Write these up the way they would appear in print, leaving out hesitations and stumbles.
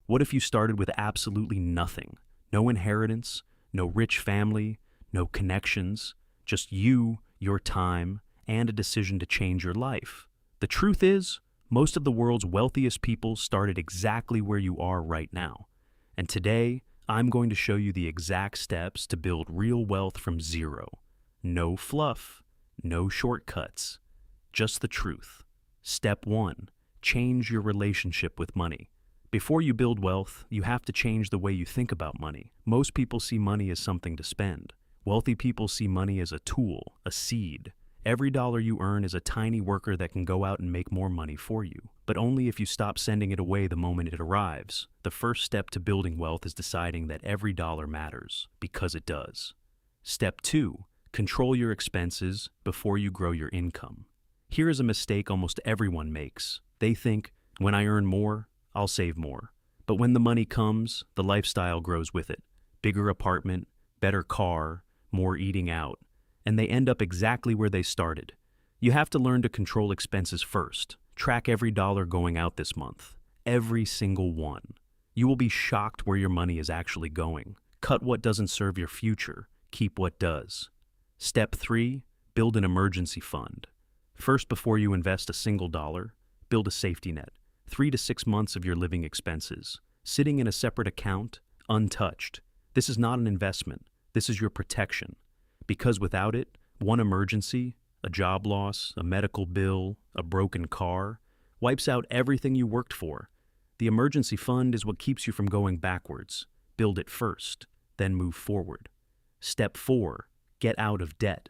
What if you started with absolutely nothing? No inheritance, no rich family, no connections, just you, your time, and a decision to change your life. The truth is, most of the world's wealthiest people started exactly where you are right now. And today, I'm going to show you the exact steps to build real wealth from zero. No fluff, no shortcuts, just the truth. Step 1. Change your relationship with money. Before you build wealth, you have to change the way you think about money. Most people see money as something to spend. Wealthy people see money as a tool, a seed. Every dollar you earn is a tiny worker that can go out and make more money for you, but only if you stop sending it away the moment it arrives. The first step to building wealth is deciding that every dollar matters, because it does. Step 2. Control your expenses before you grow your income. Here is a mistake almost everyone makes. They think, when I earn more, I'll save more. But when the money comes, the lifestyle grows with it. Bigger apartment, better car, more eating out. And they end up exactly where they started. You have to learn to control expenses first. Track every dollar going out this month. Every single one. You will be shocked where your money is actually going. Cut what doesn't serve your future. Keep what does. Step 3. Build an emergency fund. First, before you invest a single dollar, build a safety net. 3 to 6 months of your living expenses, sitting in a separate account, untouched. This is not an investment. This is your protection. Because without it, one emergency, a job loss, a medical bill, a broken car, wipes out everything you worked for. The emergency fund is what keeps you from going backwards. Build it first, then move forward. Step 4. Get out of debt.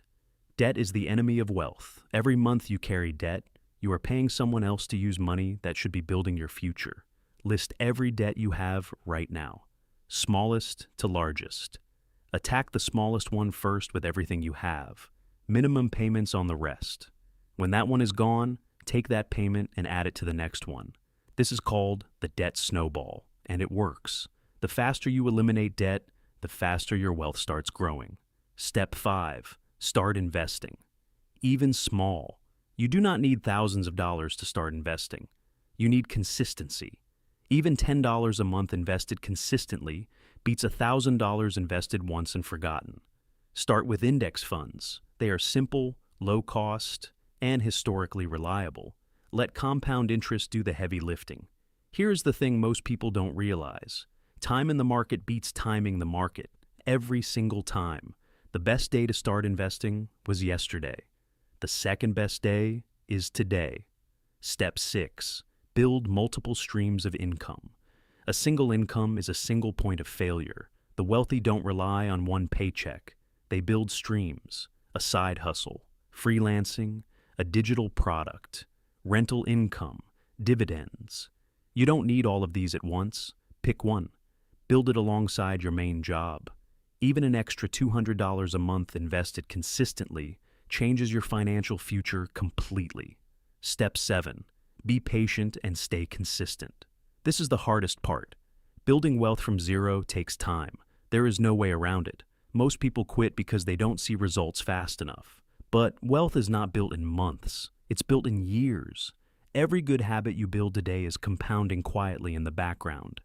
Debt is the enemy of wealth. Every month you carry debt, you are paying someone else to use money that should be building your future. List every debt you have right now, smallest to largest. Attack the smallest one first with everything you have. Minimum payments on the rest. When that one is gone, take that payment and add it to the next one. This is called the debt snowball, and it works. The faster you eliminate debt, the faster your wealth starts growing. Step 5. Start investing. Even small. You do not need thousands of dollars to start investing. You need consistency. Even $10 a month invested consistently beats $1,000 invested once and forgotten. Start with index funds. They are simple, low cost, and historically reliable. Let compound interest do the heavy lifting. Here's the thing most people don't realize. Time in the market beats timing the market. Every single time. The best day to start investing was yesterday. The second best day is today. Step 6. Build multiple streams of income. A single income is a single point of failure. The wealthy don't rely on one paycheck. They build streams, a side hustle, freelancing, a digital product, rental income, dividends. You don't need all of these at once. Pick one. Build it alongside your main job. Even an extra $200 a month invested consistently changes your financial future completely. Step 7. Be patient and stay consistent. This is the hardest part. Building wealth from zero takes time. There is no way around it. Most people quit because they don't see results fast enough. But wealth is not built in months. It's built in years. Every good habit you build today is compounding quietly in the background.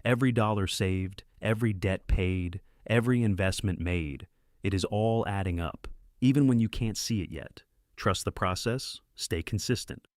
Every dollar saved, every debt paid, every investment made, it is all adding up, even when you can't see it yet. Trust the process, stay consistent.